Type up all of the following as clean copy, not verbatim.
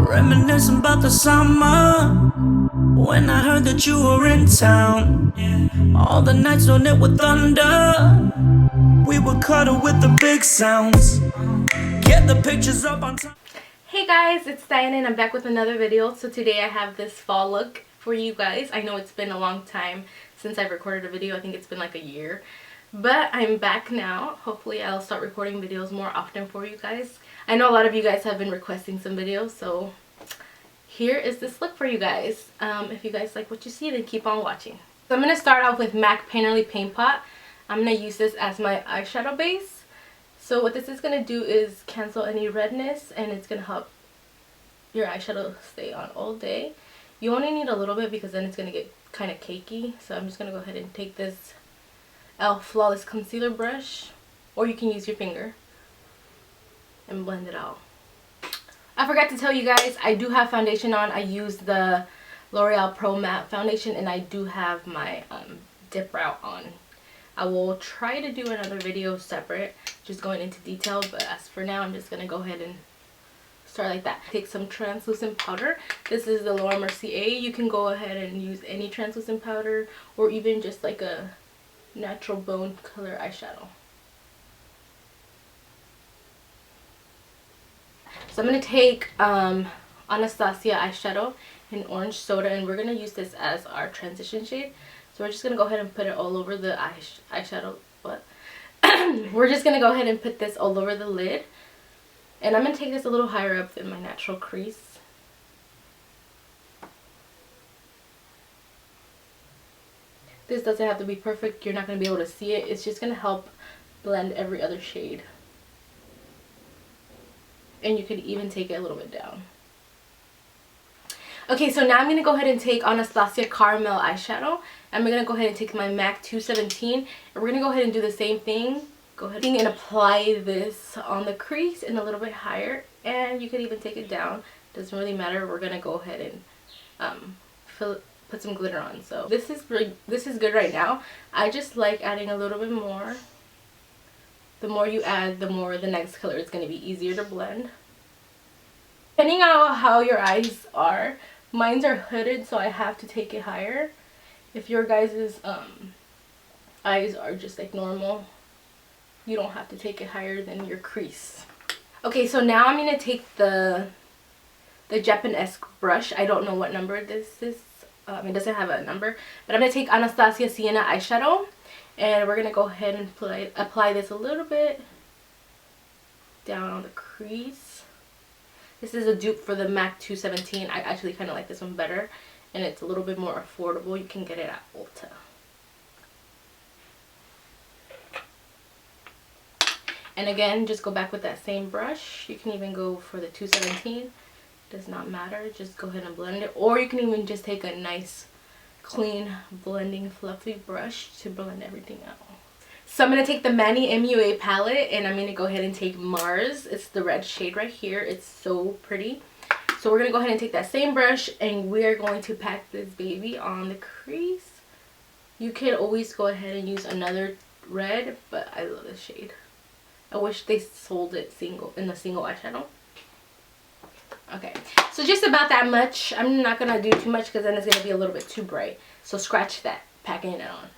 Reminiscing about the summer when I heard that you were in town. All the nights on it with thunder, we would cuddle with the big sounds. Get the pictures up on time. Hey guys, it's Diana and I'm back with another video. So today I have this fall look for you guys. I know it's been a long time since I've recorded a video. I think it's been like a year. But I'm back now. Hopefully I'll start recording videos more often for you guys. I know a lot of you guys have been requesting some videos, so here is this look for you guys. If you guys like what you see, then keep on watching. So I'm going to start off with MAC Painterly Paint Pot. I'm going to use this as my eyeshadow base. So what this is going to do is cancel any redness, and it's going to help your eyeshadow stay on all day. You only need a little bit because then it's going to get kind of cakey. So I'm just going to go ahead and take this e.l.f. Flawless Concealer brush, or you can use your finger and blend it out. I forgot to tell you guys, I do have foundation on. I use the L'Oreal Pro Matte foundation, and I do have my dip route on. I will try to do another video separate, just going into detail, but as for now, I'm just going to go ahead and start like that. Take some translucent powder. This is the Laura Mercier. You can go ahead and use any translucent powder, or even just like a natural bone color eyeshadow. So I'm going to take Anastasia eyeshadow in Orange Soda, and we're going to use this as our transition shade. So we're just going to go ahead and put it all over the eyeshadow. What? We're just going to go ahead and put this all over the lid. And I'm going to take this a little higher up than my natural crease. This doesn't have to be perfect. You're not going to be able to see it. It's just going to help blend every other shade. And you could even take it a little bit down. Okay, so now I'm going to go ahead and take Anastasia Caramel eyeshadow. I'm going to go ahead and take my MAC 217. And we're going to go ahead and do the same thing. Go ahead and apply this on the crease and a little bit higher. And you could even take it down. Doesn't really matter. We're going to go ahead and put some glitter on. So this is good right now. I just like adding a little bit more. The more you add, the more the next color is going to be easier to blend. Depending on how your eyes are, mine's are hooded, so I have to take it higher. If your guys' eyes are just like normal, you don't have to take it higher than your crease. Okay, so now I'm going to take the Japanesque brush. I don't know what number this is. It doesn't have a number, but I'm going to take Anastasia Sienna eyeshadow, and we're going to go ahead and apply this a little bit down on the crease. This is a dupe for the MAC 217. I actually kind of like this one better, and it's a little bit more affordable. You can get it at Ulta. And again, just go back with that same brush. You can even go for the 217. Does not matter. Just go ahead and blend it. Or you can even just take a nice, clean, blending, fluffy brush to blend everything out. So I'm going to take the Manny MUA palette, and I'm going to go ahead and take Mars. It's the red shade right here. It's so pretty. So we're going to go ahead and take that same brush, and we're going to pack this baby on the crease. You can always go ahead and use another red, but I love this shade. I wish they sold it in a single eyeshadow. Okay, so just about that much. I'm not going to do too much because then it's going to be a little bit too bright. So scratch that, packing it on.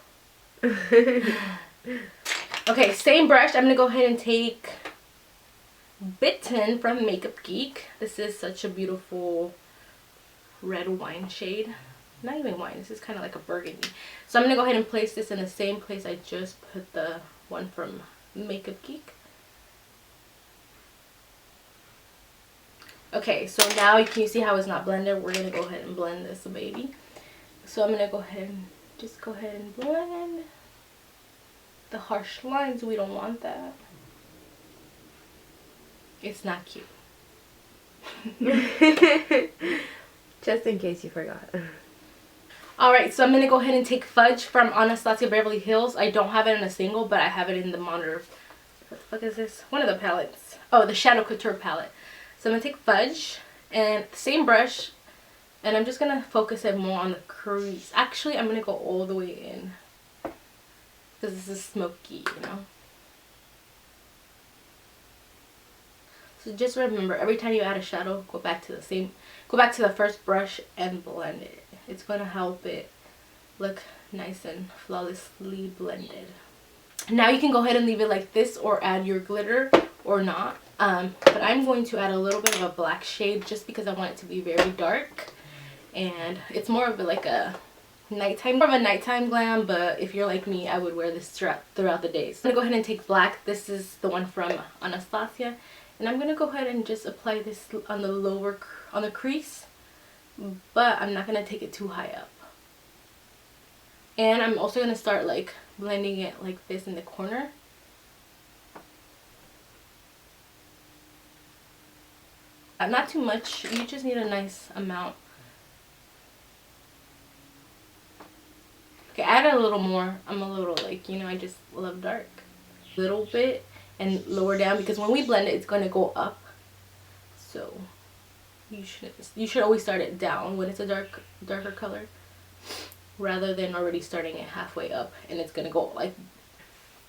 Okay, same brush. I'm going to go ahead and take Bitten from Makeup Geek. This is such a beautiful red wine shade. Not even wine, this is kind of like a burgundy. So I'm going to go ahead and place this in the same place I just put the one from Makeup Geek. Okay, so now you see how it's not blended. We're going to go ahead and blend this baby. So I'm going to go ahead and blend the harsh lines. We don't want that. It's not cute. Just in case you forgot. Alright, so I'm going to go ahead and take Fudge from Anastasia Beverly Hills. I don't have it in a single, but I have it in the Monitor. What the fuck is this? One of the palettes. Oh, the Shadow Couture palette. So I'm going to take Fudge and the same brush, and I'm just going to focus it more on the crease. Actually, I'm going to go all the way in because this is smoky, you know. So just remember, every time you add a shadow, go back to the first brush and blend it. It's going to help it look nice and flawlessly blended. Now you can go ahead and leave it like this or add your glitter or not. But I'm going to add a little bit of a black shade just because I want it to be very dark. And it's more of like a nighttime glam, but if you're like me, I would wear this throughout the day. So I'm gonna go ahead and take black. This is the one from Anastasia, and I'm gonna go ahead and just apply this on the crease, but I'm not gonna take it too high up. And I'm also gonna start like blending it like this in the corner. Not too much, you just need a nice amount. Okay, add a little more. I'm a little like, I just love dark. A little bit and lower down, because when we blend it, it's going to go up. So you should always start it down when it's a darker color, rather than already starting it halfway up and it's going to go like.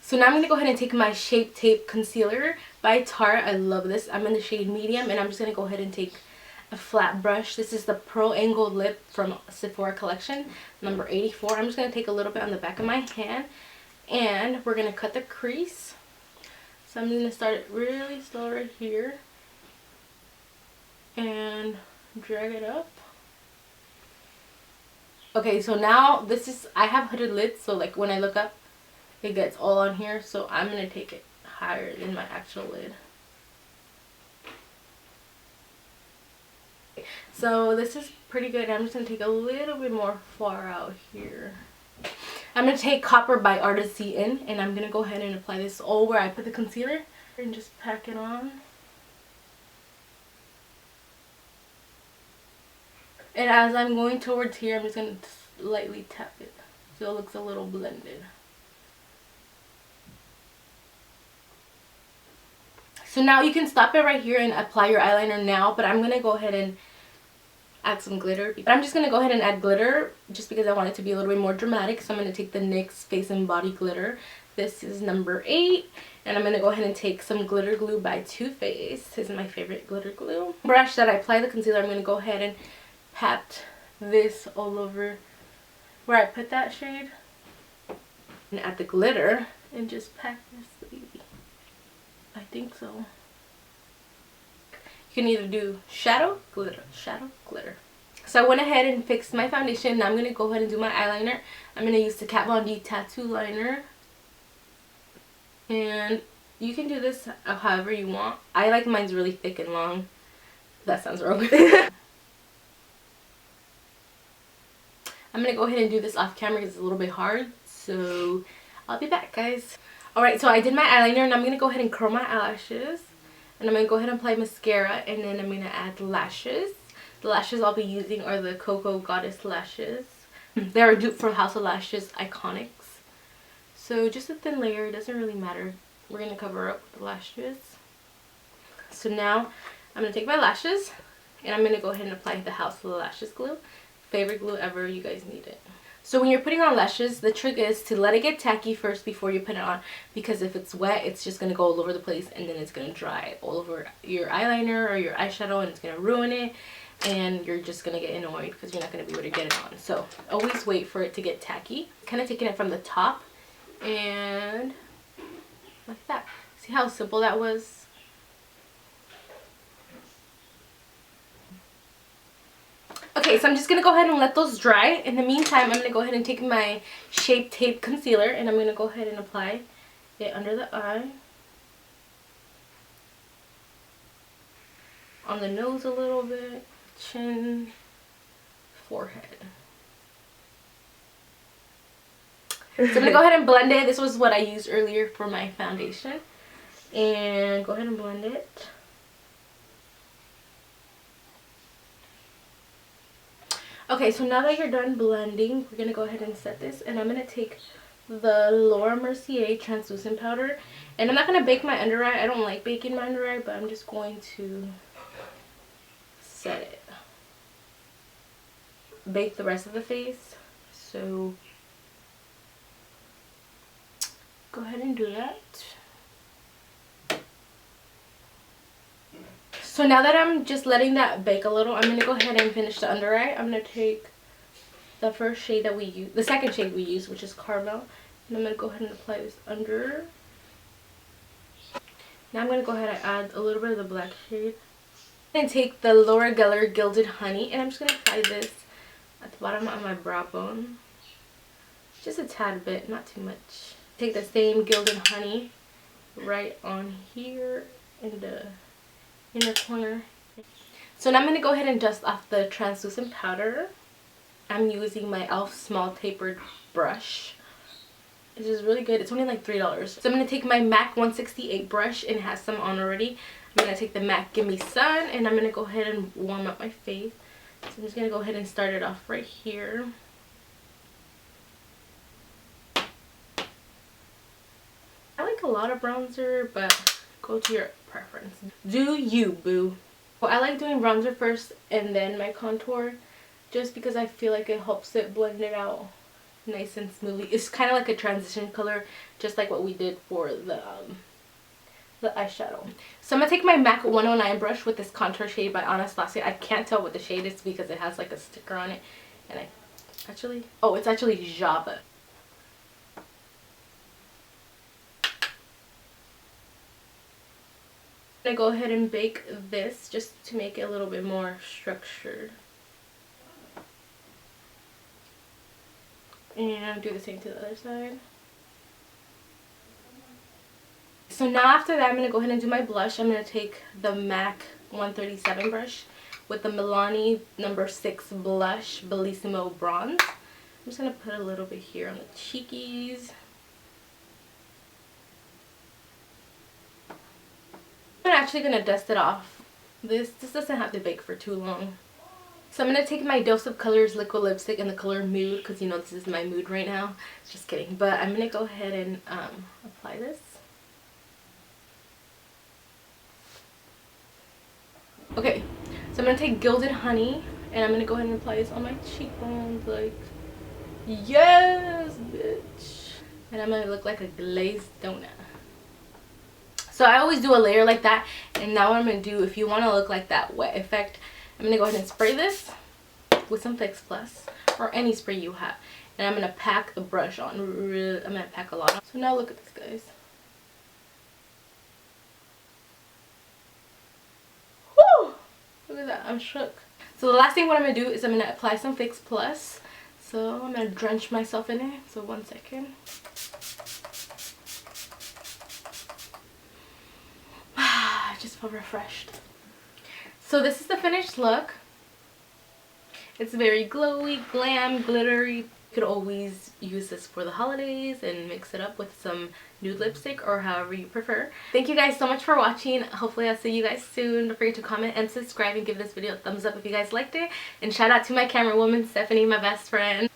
So now I'm going to go ahead and take my Shape Tape Concealer by Tarte. I love this. I'm in the shade medium, and I'm just going to go ahead and take a flat brush. This is the Pro Angled Lip from Sephora collection, number 84. I'm just going to take a little bit on the back of my hand, and we're going to cut the crease. So I'm going to start it really slow right here and drag it up. Okay, so now I have hooded lids, so like when I look up, it gets all on here, so I'm going to take it higher than my actual lid. So this is pretty good. I'm just going to take a little bit more far out here. I'm going to take Copper by Artisan, and I'm going to go ahead and apply this all where I put the concealer and just pack it on. And as I'm going towards here, I'm just going to lightly tap it so it looks a little blended. So now you can stop it right here and apply your eyeliner now, but I'm going to go ahead and add some glitter. But I'm just going to go ahead and add glitter just because I want it to be a little bit more dramatic. So I'm going to take the NYX Face and Body Glitter. This is number 8. And I'm going to go ahead and take some glitter glue by Too Faced. This is my favorite glitter glue. Brush that I apply the concealer, I'm going to go ahead and pat this all over where I put that shade. And add the glitter and just pack this baby. I think so. You can either do shadow, glitter, shadow, glitter. So I went ahead and fixed my foundation. Now I'm going to go ahead and do my eyeliner. I'm going to use the Kat Von D Tattoo Liner. And you can do this however you want. I like mine's really thick and long. That sounds wrong. I'm going to go ahead and do this off camera because it's a little bit hard. So I'll be back, guys. Alright, so I did my eyeliner, and I'm going to go ahead and curl my eyelashes. And I'm going to go ahead and apply mascara, and then I'm going to add lashes. The lashes I'll be using are the Cocoa Goddess lashes. They're a dupe for House of Lashes Iconics. So just a thin layer, it doesn't really matter. We're going to cover up with the lashes. So now I'm going to take my lashes, and I'm going to go ahead and apply the House of Lashes glue. Favorite glue ever, you guys need it. So when you're putting on lashes, the trick is to let it get tacky first before you put it on, because if it's wet, it's just going to go all over the place, and then it's going to dry all over your eyeliner or your eyeshadow, and it's going to ruin it, and you're just going to get annoyed because you're not going to be able to get it on. So always wait for it to get tacky. Kind of taking it from the top and like that. See how simple that was? Okay, so I'm just going to go ahead and let those dry. In the meantime, I'm going to go ahead and take my Shape Tape Concealer, and I'm going to go ahead and apply it under the eye, on the nose a little bit, chin, forehead. So I'm going to go ahead and blend it. This was what I used earlier for my foundation. And go ahead and blend it. Okay, so now that you're done blending, we're going to go ahead and set this. And I'm going to take the Laura Mercier translucent powder. And I'm not going to bake my under eye. I don't like baking my under eye, but I'm just going to set it. Bake the rest of the face. So go ahead and do that. So now that I'm just letting that bake a little, I'm going to go ahead and finish the under eye. I'm going to take the first shade that we use, the second shade we use, which is Caramel. And I'm going to go ahead and apply this under. Now I'm going to go ahead and add a little bit of the black shade. And take the Laura Geller Gilded Honey, and I'm just going to apply this at the bottom of my brow bone. Just a tad bit, not too much. Take the same Gilded Honey right on here in the inner corner. So now I'm going to go ahead and dust off the translucent powder. I'm using my e.l.f. small tapered brush. This is really good. It's only like $3. So I'm going to take my MAC 168 brush, and it has some on already. I'm going to take the MAC Gimme Sun, and I'm going to go ahead and warm up my face. So I'm just going to go ahead and start it off right here. I like a lot of bronzer, but go to your preference. Do you, boo. Well, I like doing bronzer first and then my contour, just because I feel like it helps it blend it out nice and smoothly. It's kind of like a transition color, just like what we did for the eyeshadow. So I'm going to take my MAC 109 brush with this contour shade by Anastasia. I can't tell what the shade is because it has like a sticker on it. And it's actually Java. I'm going to go ahead and bake this just to make it a little bit more structured. And do the same to the other side. So now after that, I'm going to go ahead and do my blush. I'm going to take the MAC 137 brush with the Milani No. 6 blush Bellissimo Bronze. I'm just going to put a little bit here on the cheekies. I'm actually going to dust it off. This doesn't have to bake for too long. So I'm going to take my Dose of Colors liquid lipstick in the color Mood, because you know this is my mood right now. Just kidding. But I'm going to go ahead and apply this. Okay, so I'm going to take Gilded Honey, and I'm going to go ahead and apply this on my cheekbones, like, yes, bitch. And I'm going to look like a glazed donut. So I always do a layer like that, and now what I'm going to do, if you want to look like that wet effect, I'm going to go ahead and spray this with some Fix Plus, or any spray you have. And I'm going to pack the brush on, I'm going to pack a lot on. So now look at this, guys. Look at that, I'm shook. So the last thing what I'm going to do is I'm going to apply some Fix Plus. So I'm going to drench myself in it. So 1 second. I just feel refreshed. So this is the finished look. It's very glowy, glam, glittery. You could always use this for the holidays and mix it up with some nude lipstick or however you prefer. Thank you guys so much for watching. Hopefully I'll see you guys soon. Don't forget to comment and subscribe and give this video a thumbs up if you guys liked it. And shout out to my camera woman, Stephanie, my best friend.